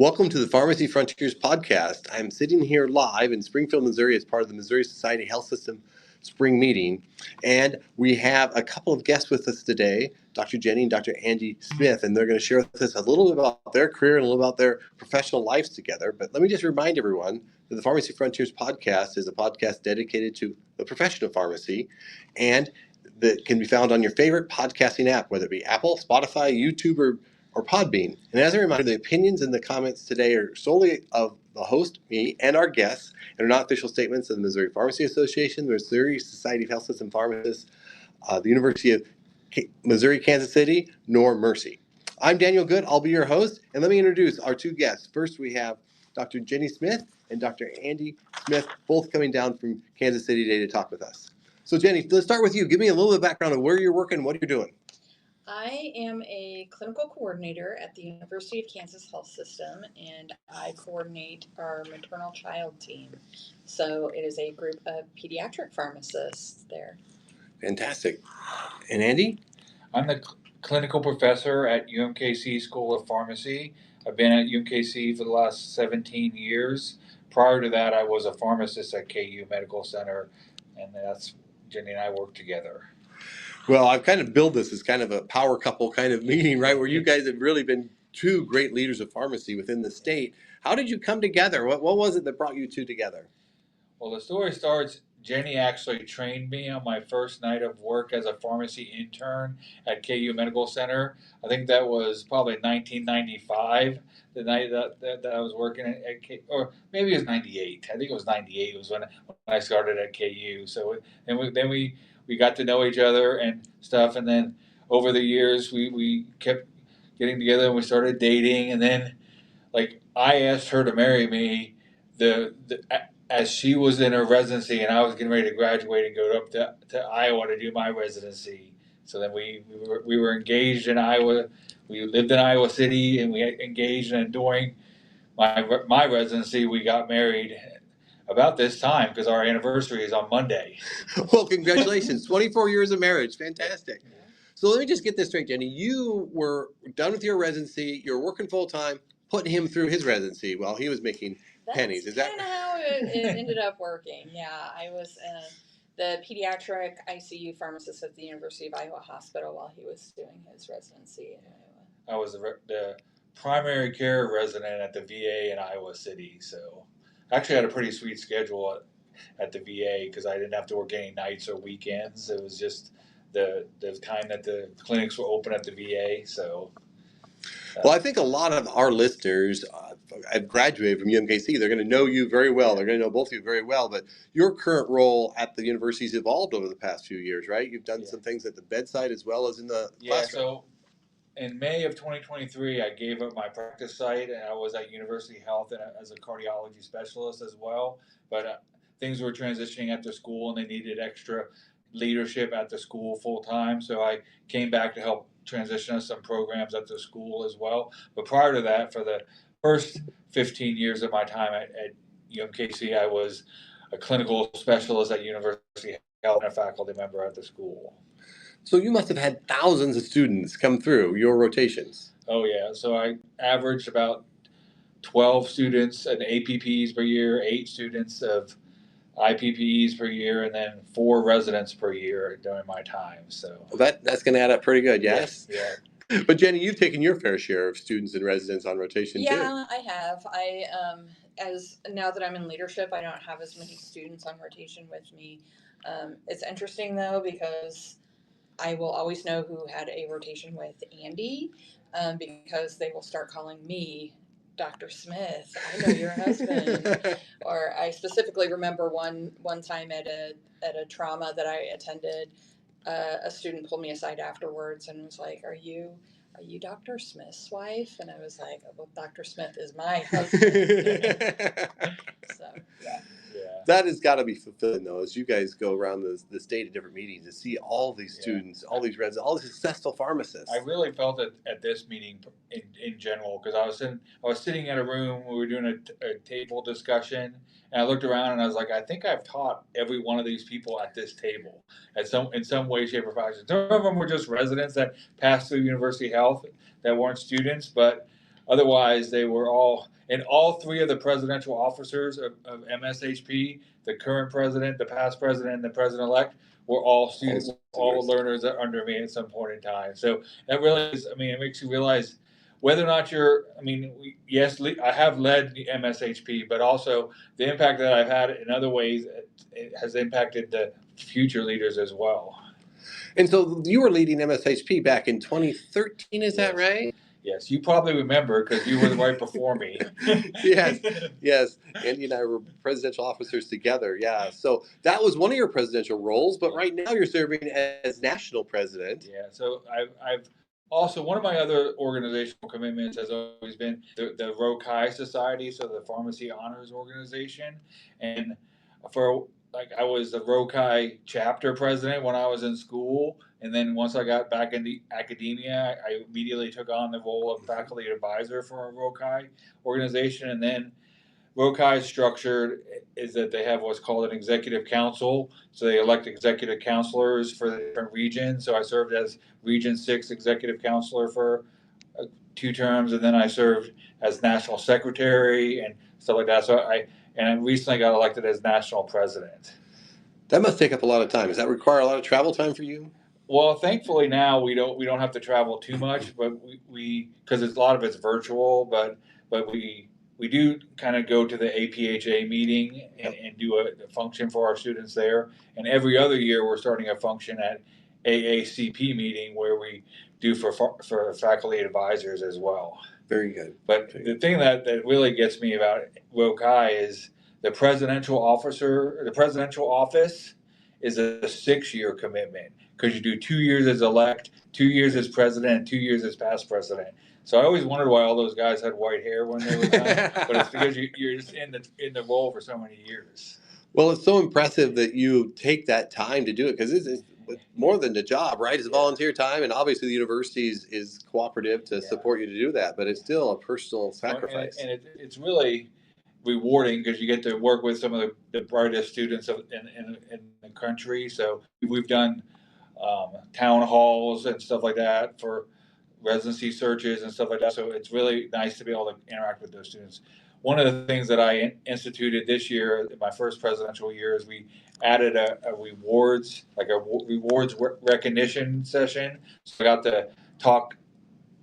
Welcome to the Pharmacy Frontiers podcast. I'm sitting here live in Springfield, Missouri as part of the Missouri Society Health System spring meeting. And we have a couple of guests with us today, Dr. Jenny and Dr. Andy Smith, and they're going to share with us a little bit about their career and a little about their professional lives together. But let me just remind everyone that the Pharmacy Frontiers podcast is a podcast dedicated to the profession of pharmacy and that can be found on your favorite podcasting app, whether it be Apple, Spotify, YouTube, or Podbean. And as a reminder, the opinions in the comments today are solely of the host, me, and our guests, and are not official statements of the Missouri Pharmacy Association, the Missouri Society of Health System Pharmacists, the University of Missouri, Kansas City, nor Mercy. I'm Daniel Good. I'll be your host, and let me introduce our two guests. First, we have Dr. Jenny Smith and Dr. Andy Smith, both coming down from Kansas City today to talk with us. So, Jenny, let's start with you. Give me a little bit of background of where you're working, what you're doing. I am a clinical coordinator at the University of Kansas Health System, and I coordinate our maternal child team. So it is a group of pediatric pharmacists there. Fantastic. And Andy? I'm the clinical professor at UMKC School of Pharmacy. I've been at UMKC for the last 17 years. Prior to that, I was a pharmacist at KU Medical Center, and that's Jenny and I work together. Well, I've kind of built this as kind of a power couple kind of meeting, right? Where you guys have really been two great leaders of pharmacy within the state. How did you come together? What was it that brought you two together? Well, the story starts, Jenny actually trained me on my first night of work as a pharmacy intern at KU Medical Center. I think that was probably 1995, the night that I was working at KU, or maybe it was 98. I think it was 98 was when I started at KU. So then we got to know each other and stuff, and then over the years we kept getting together and we started dating, and then like I asked her to marry me as she was in her residency and I was getting ready to graduate and go up to Iowa to do my residency. So then we were engaged in Iowa. We lived in Iowa City and we engaged, and during my residency we got married about this time because our anniversary is on Monday. Well, congratulations. 24 years of marriage. Fantastic. So let me just get this straight, Jenny. You were done with your residency. You're working full time, putting him through his residency while he was making pennies. Is that kind of how it ended up working? Yeah, I was the pediatric ICU pharmacist at the University of Iowa Hospital while he was doing his residency in Iowa. I was the primary care resident at the VA in Iowa City, so I actually had a pretty sweet schedule at the VA because I didn't have to work any nights or weekends. It was just the time that the clinics were open at the VA. So, well, I think a lot of our listeners have graduated from UMKC. They're going to know you very well. They're going to know both of you very well. But your current role at the university has evolved over the past few years, right? You've done some things at the bedside as well as in the classroom. So in May of 2023, I gave up my practice site, and I was at University Health as a cardiology specialist as well. But things were transitioning at the school, and they needed extra leadership at the school full time. So I came back to help transition us some programs at the school as well. But prior to that, for the first 15 years of my time at UMKC, I was a clinical specialist at University Health and a faculty member at the school. So you must have had thousands of students come through your rotations. Oh yeah, so I averaged about 12 students and APPs per year, 8 students of IPPs per year, and then 4 residents per year during my time. So that's going to add up pretty good, yes? Yeah. But Jenny, you've taken your fair share of students and residents on rotation too. Yeah, I have. As now that I'm in leadership, I don't have as many students on rotation with me. It's interesting though because I will always know who had a rotation with Andy because they will start calling me Dr. Smith. I know your husband. Or I specifically remember one time at a trauma that I attended, a student pulled me aside afterwards and was like, "Are you Dr. Smith's wife?" And I was like, "Well, Dr. Smith is my husband." So yeah. That has got to be fulfilling, though, as you guys go around the state at different meetings to see all these students, all these residents, all these successful pharmacists. I really felt it at this meeting in general because I was sitting in a room, we were doing a table discussion, and I looked around and I was like, I think I've taught every one of these people at this table in some way, shape, or fashion. Some of them were just residents that passed through University Health that weren't students, but otherwise they were all, and all three of the presidential officers of MSHP, the current president, the past president, and the president-elect, were all students, all learners under me at some point in time. So that really is, I mean, it makes you realize whether or not you're, I mean, yes, I have led the MSHP, but also the impact that I've had in other ways, it has impacted the future leaders as well. And so you were leading MSHP back in 2013, is that right? Yes, you probably remember because you were right before me. Yes. Andy and I were presidential officers together. Yeah. So that was one of your presidential roles, but right now you're serving as national president. Yeah. So I've also, one of my other organizational commitments has always been the Rokai Society, so the Pharmacy Honors Organization, and for like I was the Rokai chapter president when I was in school, and then once I got back into academia, I immediately took on the role of faculty advisor for a Rokai organization, and then Rokai is structured is that they have what's called an executive council. So they elect executive counselors for the different regions. So I served as Region 6 executive counselor for 2 terms, and then I served as national secretary and stuff like that. So I recently got elected as national president. That must take up a lot of time. Does that require a lot of travel time for you? Well, thankfully now we don't have to travel too much, but we because a lot of it's virtual, but we do kind of go to the APHA meeting and do a function for our students there. And every other year we're starting a function at AACP meeting where we do for faculty advisors as well. Very good. But the thing that really gets me about Rokai is the presidential office is a 6-year commitment because you do 2 years as elect, 2 years as president, and 2 years as past president. So I always wondered why all those guys had white hair when they were done, but it's because you're just in the role for so many years. Well, it's so impressive that you take that time to do it because it's more than a job, right? It's volunteer time, and obviously the university is cooperative to support you to do that, but it's still a personal sacrifice. And it's really rewarding because you get to work with some of the brightest students in the country. So we've done town halls and stuff like that for residency searches and stuff like that. So it's really nice to be able to interact with those students. One of the things that I instituted this year, in my first presidential year, is we added a rewards recognition session. So I got to talk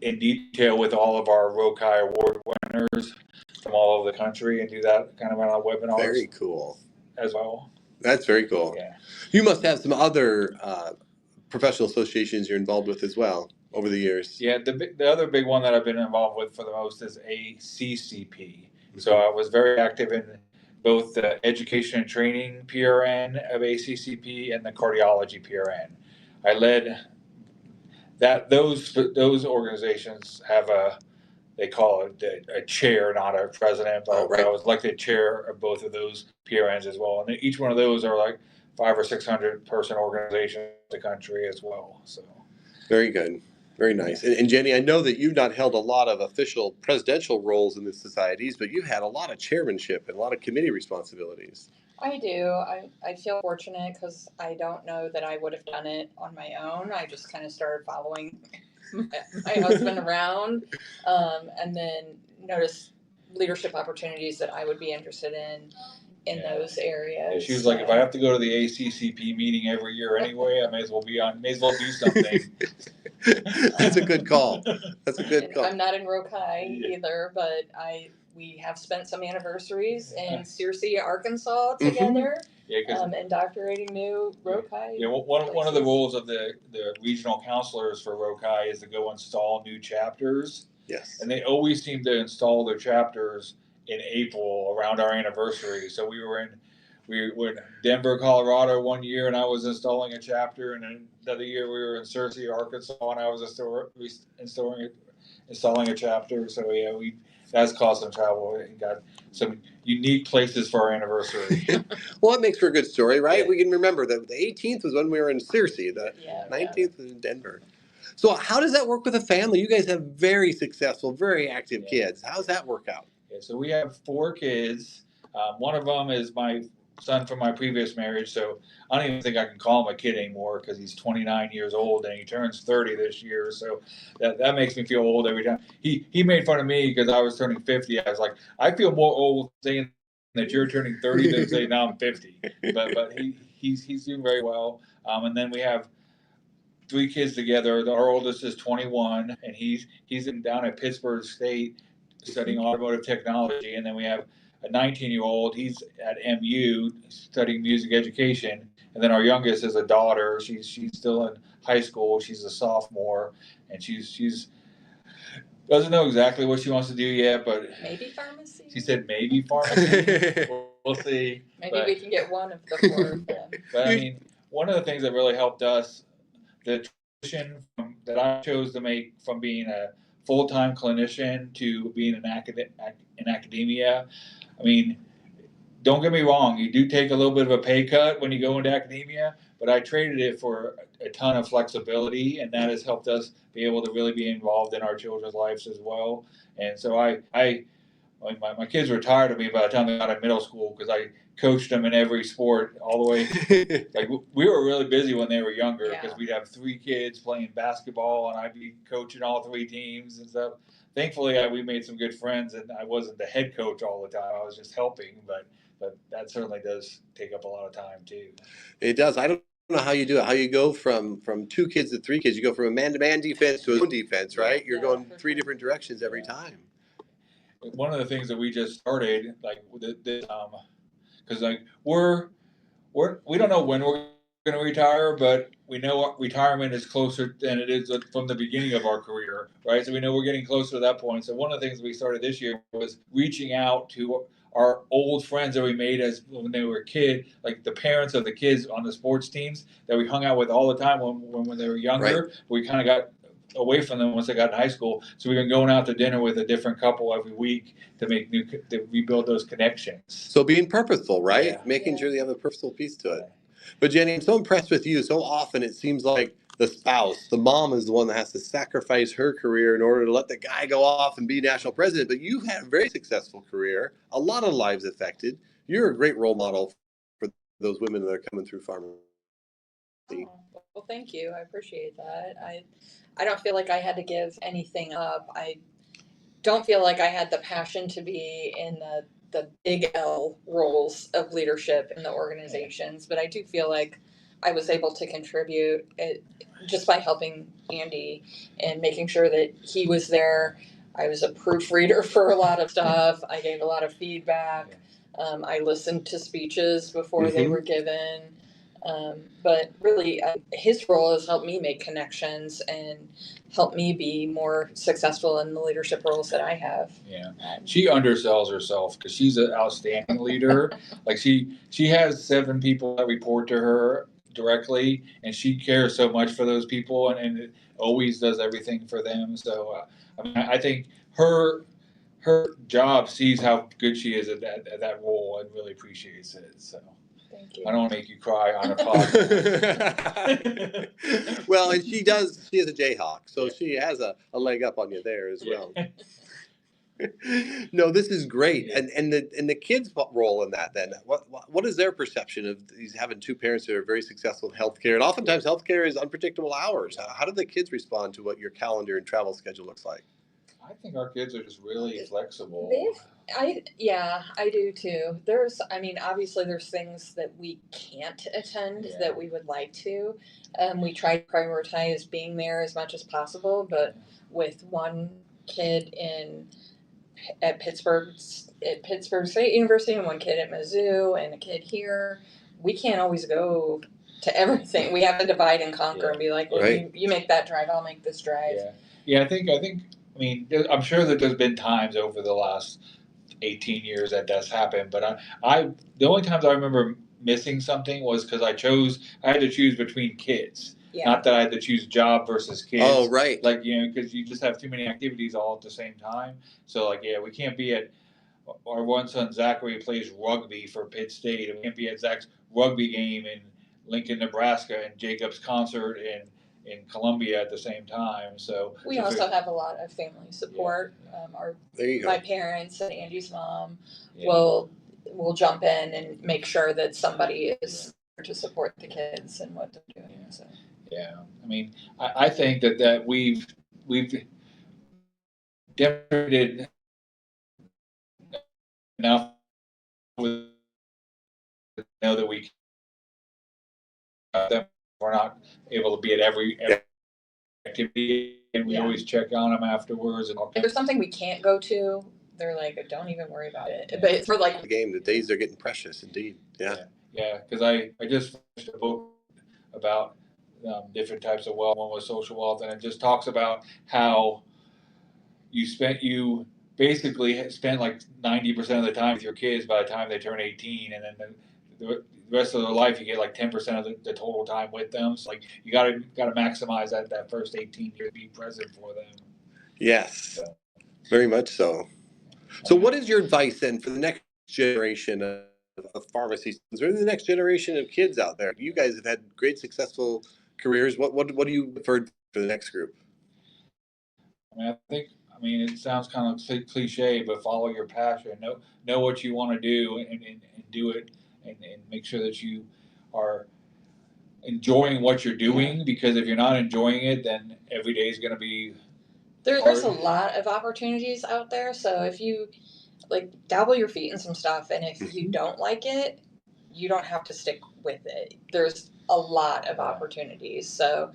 in detail with all of our Rokai Award winners from all over the country and do that kind of on a webinar. Very cool. As well. That's very cool. Yeah. You must have some other professional associations you're involved with as well over the years. Yeah, the other big one that I've been involved with for the most is ACCP. So I was very active in both the education and training PRN of ACCP and the cardiology PRN. I led that those organizations have they call it a chair, not a president, but I was elected chair of both of those PRNs as well. And each one of those are like 500 or 600 person organizations in the country as well. So very good. Very nice. And Jenny, I know that you've not held a lot of official presidential roles in the societies, but you've had a lot of chairmanship and a lot of committee responsibilities. I do. I feel fortunate because I don't know that I would have done it on my own. I just kind of started following my husband around and then noticed leadership opportunities that I would be interested in those areas. Yeah, she was like, if I have to go to the ACCP meeting every year anyway, I may as well do something. That's a good call. That's a good call. I'm not in Rokai either, but we have spent some anniversaries in Searcy, Arkansas together. Indoctrinating new Rokai. Yeah, one of the roles of the regional counselors for Rokai is to go install new chapters. Yes. And they always seem to install their chapters in April around our anniversary. So we were in Denver, Colorado one year, and I was installing a chapter, and then another year we were in Searcy, Arkansas, and I was installing a chapter. So yeah, that's caused some travel and got some unique places for our anniversary. Well, it makes for a good story, right? Yeah. We can remember that the 18th was when we were in Searcy, the 19th was in Denver. So how does that work with a family? You guys have very successful, very active kids. How does that work out? Yeah, so we have 4 kids. One of them is my son from my previous marriage, so I don't even think I can call him a kid anymore because he's 29 years old and he turns 30 this year. So that makes me feel old every time. He made fun of me because I was turning 50. I was like, I feel more old saying that you're turning 30 than saying now I'm 50. But he's doing very well. And then we have 3 kids together. Our oldest is 21, and he's down at Pittsburgh State studying automotive technology. And then we have a 19-year-old. He's at MU studying music education. And then our youngest is a daughter. She's still in high school. She's a sophomore, and she's doesn't know exactly what she wants to do yet, but Maybe pharmacy. she said maybe pharmacy. We'll see. Maybe we can get one of the 4 of them. But I mean, one of the things that really helped us, the transition that I chose to make from being a full-time clinician to being in academia. I mean, don't get me wrong, you do take a little bit of a pay cut when you go into academia, but I traded it for a ton of flexibility, and that has helped us be able to really be involved in our children's lives as well. And so my kids were tired of me by the time they got in middle school because I coached them in every sport all the way. Like we were really busy when they were younger because we'd have 3 kids playing basketball and I'd be coaching all 3 teams and stuff. Thankfully, we made some good friends and I wasn't the head coach all the time. I was just helping, but that certainly does take up a lot of time too. It does. I don't know how you do it. How you go from 2 kids to 3 kids? You go from a man-to-man defense to a zone defense, right? You're going 3 different directions every time. One of the things that we just started, like because like we don't know when we're going to retire, but we know retirement is closer than it is from the beginning of our career, right? So we know we're getting closer to that point. So one of the things we started this year was reaching out to our old friends that we made as when they were a kid, like the parents of the kids on the sports teams that we hung out with all the time when they were younger. Right. We kind of got away from them once they got in high school. So we've been going out to dinner with a different couple every week to rebuild those connections. So being purposeful, right? Making sure you have a purposeful piece to it. But Jenny, I'm so impressed with you. So often it seems like the spouse, the mom is the one that has to sacrifice her career in order to let the guy go off and be national president. But you've had a very successful career, a lot of lives affected. You're a great role model for those women that are coming through pharmacy. Well, thank you. I appreciate that. I don't feel like I had to give anything up. I don't feel like I had the passion to be in the big L roles of leadership in the organizations, but I do feel like I was able to contribute just by helping Andy and making sure that he was there. I was a proofreader for a lot of stuff. I gave a lot of feedback. I listened to speeches before they were given. But really, his role has helped me make connections and help me be more successful in the leadership roles that I have. Yeah, she undersells herself because she's an outstanding leader. Like she has 7 people that report to her directly, and she cares so much for those people and always does everything for them. So I mean, I think her job sees how good she is at that role and really appreciates it. So. Thank you. I don't want to make you cry on a podcast. Well, and she is a Jayhawk, so she has a leg up on you there as well. No, this is great, and the kids' role in that. Then, what is their perception of these having 2 parents who are very successful in healthcare? And oftentimes, healthcare is unpredictable hours. How do the kids respond to what your calendar and travel schedule looks like? I think our kids are just really flexible. I do too. Obviously there's things that we can't attend that we would like to. We try to prioritize being there as much as possible, but with one kid at Pittsburgh State University and one kid at Mizzou and a kid here, we can't always go to everything. We have to divide and conquer and be like, well, you make that drive, I'll make this drive. Yeah, I think. I mean, I'm sure that there's been times over the last 18 years that that's happened, but the only times I remember missing something was because I had to choose between kids. Yeah. Not that I had to choose job versus kids. Oh, right. Like, because you just have too many activities all at the same time. So, we can't be at our one son, Zachary, plays rugby for Pitt State, and we can't be at Zach's rugby game in Lincoln, Nebraska, and Jacob's concert in Columbia at the same time. So we also have a lot of family support. My parents and Andy's mom will will jump in and make sure that somebody is there to support the kids and what they're doing. So. Yeah, I mean, I think that we've demonstrated enough with know that we them we're not able to be at every activity, and we always check on them afterwards. And if there's something we can't go to, they're like, don't even worry about it. But it's for like the game, the days are getting precious indeed. Yeah, because I just finished a book about different types of wealth, one was social wealth, and it just talks about how you basically spend like 90% of the time with your kids by the time they turn 18, and then the rest of their life you get like 10% of the total time with them. So like you gotta maximize that first 18 years, be present for them. Yes, very much so. So what is your advice then for the next generation of pharmacy students, or the next generation of kids out there? You guys have had great successful careers. What do you prefer for the next group? I mean, it sounds kind of cliche, but follow your passion. Know what you want to do, and do it, and make sure that you are enjoying what you're doing. Because if you're not enjoying it, then every day is going to be there's a lot of opportunities out there. So if you like dabble your feet in some stuff, and if you don't like it, you don't have to stick with it. There's a lot of opportunities. So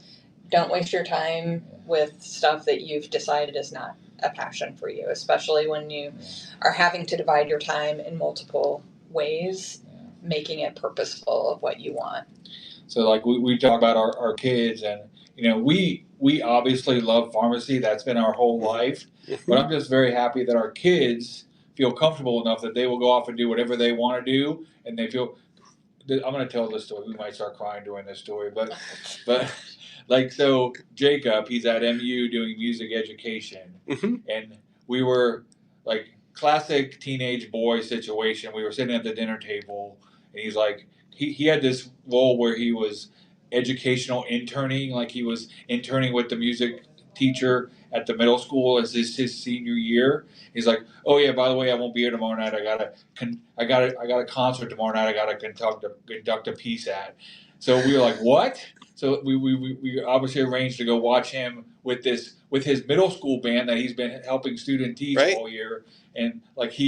don't waste your time with stuff that you've decided is not a passion for you, especially when you are having to divide your time in multiple ways, making it purposeful of what you want. So like we talk about our kids, and we obviously love pharmacy. That's been our whole life. But I'm just very happy that our kids feel comfortable enough that they will go off and do whatever they want to do, and they feel. I'm going to tell this story. We might start crying doing this story, but like, so Jacob, he's at MU doing music education, and we were like classic teenage boy situation. We were sitting at the dinner table, and he's like, he had this role where he was educational interning, like he was interning with the music teacher at the middle school as his senior year. He's like, oh yeah, by the way, I won't be here tomorrow night. I got a concert tomorrow night. I got to conduct a piece at. So we were like, what? So we obviously arranged to go watch him with his middle school band that he's been helping student teach all year, and like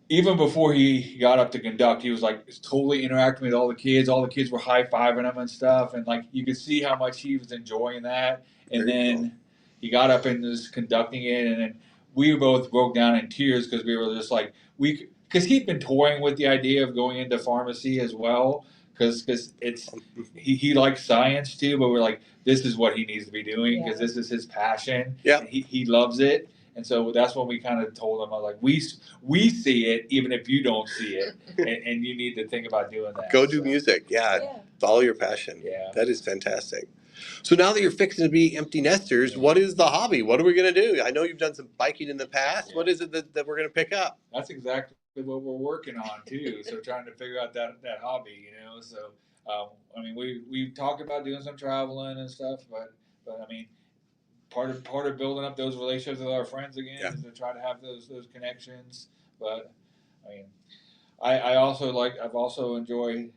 even before he got up to conduct, he was like totally interacting with all the kids. All the kids were high fiving him and stuff, and like you could see how much he was enjoying that. And then he got up and was conducting it, and then we both broke down in tears because we were just like because he'd been toying with the idea of going into pharmacy as well, because it's he likes science too, but we're like, this is what he needs to be doing because this is his passion. Yeah, he loves it. And so that's when we kind of told him, I was like, we see it, even if you don't see it, and you need to think about doing that. Go do music. Yeah. Follow your passion. Yeah. That is fantastic. So now that you're fixing to be empty nesters, what is the hobby? What are we going to do? I know you've done some biking in the past. What is it that we're going to pick up? That's exactly what we're working on too. So trying to figure out that hobby, So I mean, we talked about doing some traveling and stuff, but I mean, part of building up those relationships with our friends again is to try to have those connections. But I mean, I've also enjoyed.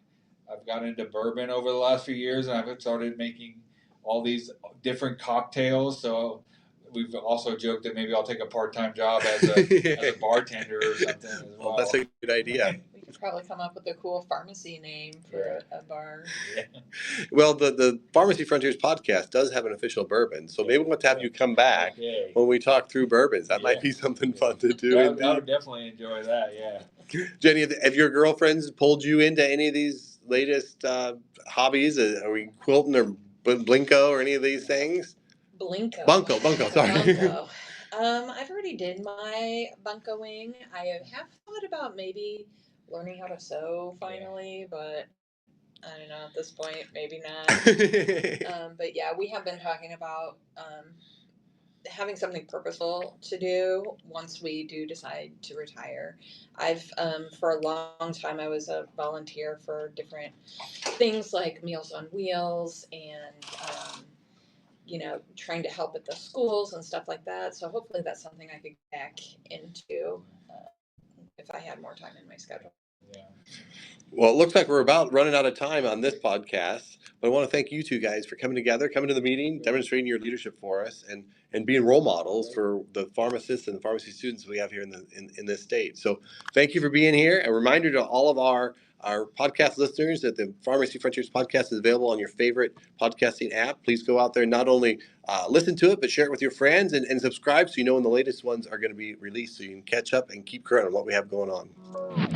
I've gotten into bourbon over the last few years, and I've started making all these different cocktails. So we've also joked that maybe I'll take a part-time job as a bartender or something as well. That's a good idea. We could probably come up with a cool pharmacy name for a bar. Well, the Pharmacy Frontiers podcast does have an official bourbon, so maybe we'll have to have you come back when we talk through bourbons. That might be something fun to do. I would definitely enjoy that. Yeah. Jenny, have your girlfriends pulled you into any of these latest hobbies? Are we quilting or Blinko or any of these things? Bunko, sorry. Bunko. I've already did my buncoing. I have thought about maybe learning how to sew finally, but I don't know, at this point, maybe not. But yeah, we have been talking about having something purposeful to do once we do decide to retire. I've for a long time I was a volunteer for different things like Meals on Wheels and trying to help at the schools and stuff like that. So hopefully that's something I could get back into if I had more time in my schedule. Yeah. Well, it looks like we're about running out of time on this podcast, but I want to thank you two guys for coming together, coming to the meeting, demonstrating your leadership for us, and being role models for the pharmacists and the pharmacy students we have here in this state. So thank you for being here. A reminder to all of our podcast listeners that the Pharmacy Frontiers podcast is available on your favorite podcasting app. Please go out there and not only listen to it, but share it with your friends and subscribe so you know when the latest ones are going to be released so you can catch up and keep current on what we have going on.